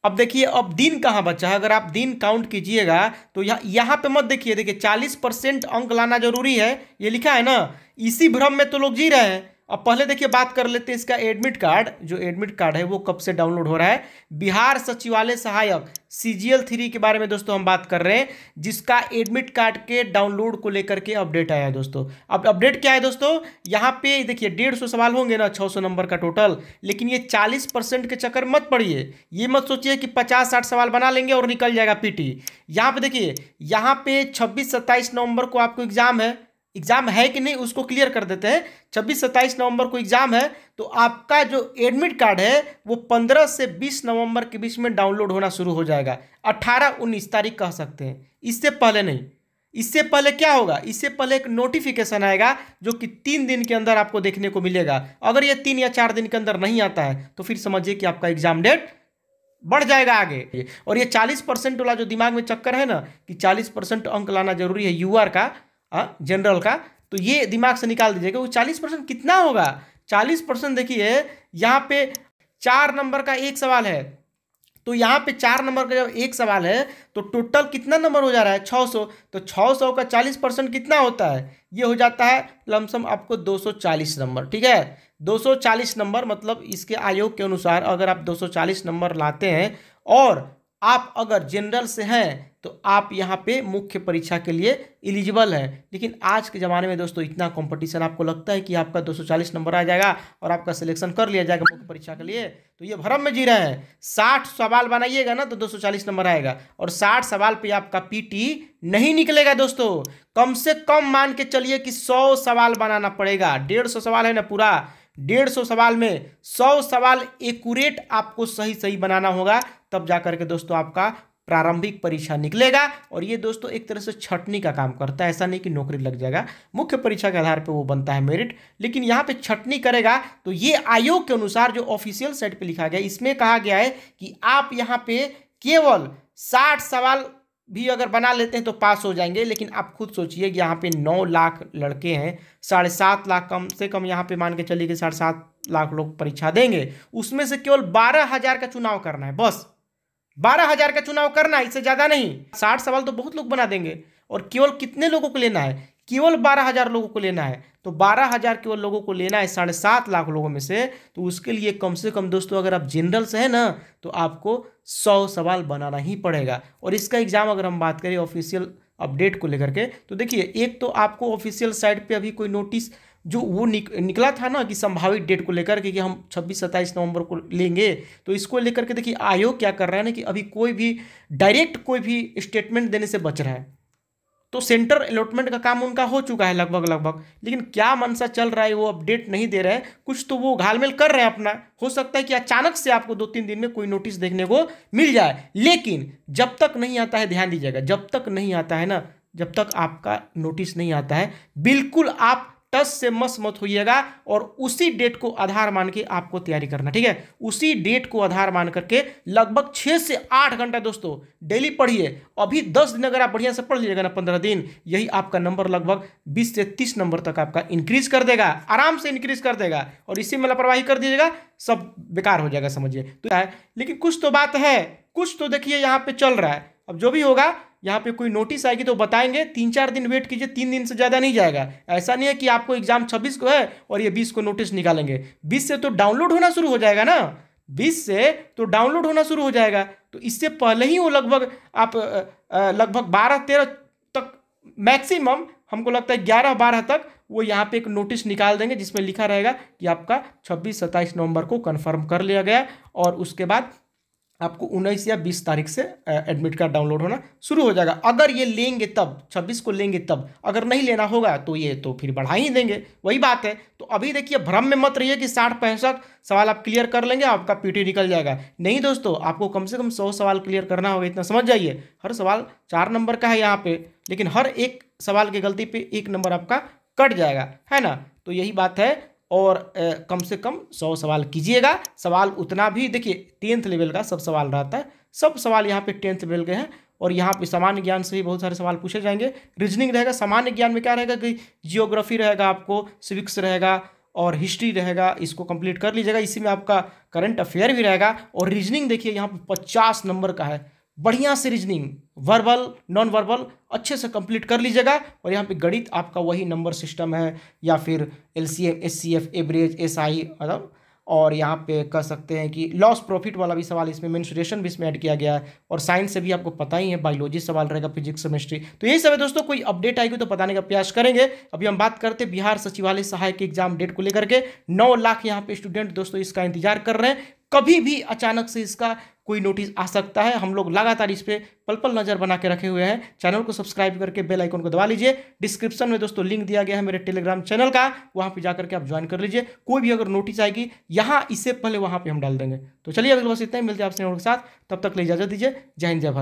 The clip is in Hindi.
अब देखिए, अब दिन कहाँ बचा है। अगर आप दिन काउंट कीजिएगा तो यहाँ पे मत देखिए, देखिए 40% अंक लाना जरूरी है, ये लिखा है ना। इसी भ्रम में तो लोग जी रहे हैं। अब पहले देखिए बात कर लेते हैं इसका एडमिट कार्ड। जो एडमिट कार्ड है वो कब से डाउनलोड हो रहा है। बिहार सचिवालय सहायक CGL 3 के बारे में दोस्तों हम बात कर रहे हैं, जिसका एडमिट कार्ड के डाउनलोड को लेकर के अपडेट आया है दोस्तों। अब अपडेट क्या है दोस्तों, यहाँ पे देखिए 150 सवाल होंगे ना, 600 नंबर का टोटल। लेकिन ये 40% के चक्कर मत पड़िए। ये मत सोचिए कि 50-60 सवाल बना लेंगे और निकल जाएगा PT। यहाँ पे देखिए, यहाँ पे 26-27 नवंबर को आपको एग्जाम है कि नहीं उसको क्लियर कर देते हैं। 26-27 नवंबर को एग्जाम है, तो आपका जो एडमिट कार्ड है वो 15 से 20 नवंबर के बीच में डाउनलोड होना शुरू हो जाएगा। 18-19 तारीख कह सकते हैं, इससे पहले नहीं। इससे पहले क्या होगा, इससे पहले एक नोटिफिकेशन आएगा जो कि 3 दिन के अंदर आपको देखने को मिलेगा। अगर ये 3 या 4 दिन के अंदर नहीं आता है तो फिर समझिए कि आपका एग्जाम डेट बढ़ जाएगा आगे। और ये 40% वाला जो दिमाग में चक्कर है ना कि 40% अंक लाना जरूरी है UR का, जनरल का, तो ये दिमाग से निकाल दीजिएगा। वो 40% कितना होगा। 40% देखिए, यहाँ पे 4 नंबर का एक सवाल है, तो यहाँ पे 4 नंबर का जब एक सवाल है तो टोटल कितना नंबर हो जा रहा है, 600। तो 600 का 40% कितना होता है, ये हो जाता है लमसम आपको 240 नंबर। ठीक है, 240 नंबर, मतलब इसके आयोग के अनुसार अगर आप 240 नंबर लाते हैं और आप अगर जनरल से हैं तो आप यहाँ पे मुख्य परीक्षा के लिए एलिजिबल हैं। लेकिन आज के ज़माने में दोस्तों इतना कंपटीशन, आपको लगता है कि आपका 240 नंबर आ जाएगा और आपका सिलेक्शन कर लिया जाएगा मुख्य परीक्षा के लिए, तो ये भ्रम में जी रहे हैं। 60 सवाल बनाइएगा ना तो 240 नंबर आएगा, और 60 सवाल पे आपका PT नहीं निकलेगा दोस्तों। कम से कम मान के चलिए कि 100 सवाल बनाना पड़ेगा। 150 सवाल है ना पूरा, 150 सवाल में 100 सवाल एक्यूरेट आपको सही सही बनाना होगा, तब जाकर के दोस्तों आपका प्रारंभिक परीक्षा निकलेगा। और ये दोस्तों एक तरह से छटनी का काम करता है। ऐसा नहीं कि नौकरी लग जाएगा, मुख्य परीक्षा के आधार पे वो बनता है मेरिट, लेकिन यहाँ पे छटनी करेगा। तो ये आयोग के अनुसार जो ऑफिशियल साइट पे लिखा गया, इसमें कहा गया है कि आप यहाँ पे केवल 60 सवाल भी अगर बना लेते हैं तो पास हो जाएंगे। लेकिन आप खुद सोचिए कि यहाँ पे 9 लाख लड़के हैं, 7.5 लाख कम से कम यहाँ पे मान के चलिए कि 7.5 लाख लोग परीक्षा देंगे। उसमें से केवल 12,000 का चुनाव करना है, बस 12,000 का चुनाव करना है, इससे ज्यादा नहीं। 60 सवाल तो बहुत लोग बना देंगे, और केवल कितने लोगों को लेना है, केवल 12,000 लोगों को लेना है। तो 12,000 केवल लोगों को लेना है 7.5 लाख लोगों में से। तो उसके लिए कम से कम दोस्तों अगर आप जनरल से है ना तो आपको 100 सवाल बनाना ही पड़ेगा। और इसका एग्जाम अगर हम बात करें ऑफिशियल अपडेट को लेकर के, तो देखिए एक तो आपको ऑफिशियल साइट पे अभी कोई नोटिस जो वो निकला था ना कि संभावित डेट को लेकर के कि हम 26-27 नवंबर को लेंगे, तो इसको लेकर के देखिए आयोग क्या कर रहा है ना कि अभी कोई भी डायरेक्ट कोई भी स्टेटमेंट देने से बच रहा है। तो सेंटर अलॉटमेंट का काम उनका हो चुका है लगभग, लेकिन क्या मनसा चल रहा है वो अपडेट नहीं दे रहे हैं। कुछ तो वो घालमेल कर रहे हैं अपना। हो सकता है कि अचानक से आपको 2-3 दिन में कोई नोटिस देखने को मिल जाए, लेकिन जब तक नहीं आता है, ध्यान दीजिएगा, जब तक नहीं आता है ना, जब तक आपका नोटिस नहीं आता है, बिल्कुल आप टस से मस मत होइएगा और उसी डेट को आधार मान के आपको तैयारी करना। ठीक है, उसी डेट को आधार मान करके लगभग 6 से 8 घंटा दोस्तों डेली पढ़िए। अभी 10 दिन अगर आप बढ़िया से पढ़ लीजिएगा ना, 15 दिन, यही आपका नंबर लगभग 20 से 30 नंबर तक आपका इंक्रीज कर देगा, आराम से इंक्रीज कर देगा। और इसी में लापरवाही कर दीजिएगा, सब बेकार हो जाएगा, समझिए। तो है, लेकिन कुछ तो बात है, कुछ तो देखिए यहाँ पे चल रहा है। अब जो भी होगा, यहाँ पे कोई नोटिस आएगी तो बताएंगे। 3-4 दिन वेट कीजिए, 3 दिन से ज़्यादा नहीं जाएगा। ऐसा नहीं है कि आपको एग्जाम 26 को है और ये 20 को नोटिस निकालेंगे। 20 से तो डाउनलोड होना शुरू हो जाएगा ना, 20 से तो डाउनलोड होना शुरू हो जाएगा। तो इससे पहले ही वो लगभग आप लगभग 12-13 तक, मैक्सिमम हमको लगता है 11-12 तक वो यहाँ पे एक नोटिस निकाल देंगे जिसमें लिखा रहेगा कि आपका 26-27 नवंबर को कंफर्म कर लिया गया। और उसके बाद आपको 19 या 20 तारीख से एडमिट कार्ड डाउनलोड होना शुरू हो जाएगा। अगर ये लेंगे तब, 26 को लेंगे तब, अगर नहीं लेना होगा तो ये तो फिर बढ़ा ही देंगे, वही बात है। तो अभी देखिए भ्रम में मत रहिए कि 60-65 सवाल आप क्लियर कर लेंगे आपका PT निकल जाएगा। नहीं दोस्तों, आपको कम से कम 100 सवाल क्लियर करना होगा, इतना समझ जाइए। हर सवाल 4 नंबर का है यहाँ पे, लेकिन हर एक सवाल की गलती पे 1 नंबर आपका कट जाएगा, है ना। तो यही बात है। और कम से कम 100 सवाल कीजिएगा। सवाल उतना भी देखिए 10th लेवल का सब सवाल रहता है, सब सवाल यहाँ पे 10th लेवल के हैं। और यहाँ पे सामान्य ज्ञान से भी बहुत सारे सवाल पूछे जाएंगे। रीजनिंग रहेगा, सामान्य ज्ञान में क्या रहेगा कि जियोग्राफी रहेगा, आपको सिविक्स रहेगा, और हिस्ट्री रहेगा, इसको कंप्लीट कर लीजिएगा। इसी में आपका करंट अफेयर भी रहेगा। और रीजनिंग देखिए यहाँ पे 50 नंबर का है, बढ़िया से रीजनिंग, वर्बल नॉन वर्बल अच्छे से कंप्लीट कर लीजिएगा। और यहाँ पे गणित आपका वही नंबर सिस्टम है, या फिर एलसीएम, एचसीएफ, एवरेज, एसआई, मतलब। और यहाँ पे कह सकते हैं कि लॉस प्रॉफिट वाला भी सवाल इसमें, मेंसुरेशन भी इसमें ऐड किया गया है। और साइंस से भी आपको पता ही है, बायोलॉजी सवाल रहेगा, फिजिक्स, केमिस्ट्री। तो यही सब है दोस्तों, कोई अपडेट आएगी तो बताने का प्रयास करेंगे। अभी हम बात करते हैं बिहार सचिवालय सहायक एग्जाम डेट को लेकर के। 9 लाख यहाँ पे स्टूडेंट दोस्तों इसका इंतजार कर रहे हैं। कभी भी अचानक से इसका कोई नोटिस आ सकता है। हम लोग लगातार इस पे पल पल नजर बना के रखे हुए हैं। चैनल को सब्सक्राइब करके बेल आइकन को दबा लीजिए। डिस्क्रिप्शन में दोस्तों लिंक दिया गया है मेरे टेलीग्राम चैनल का, वहां पे जाकर के आप ज्वाइन कर लीजिए। कोई भी अगर नोटिस आएगी यहाँ, इससे पहले वहां पे हम डाल देंगे। तो चलिए अभी बस इतना ही, मिलते हैं आपसे के साथ, तब तक ले इजाजत दीजिए। जय हिंद, जय भारत।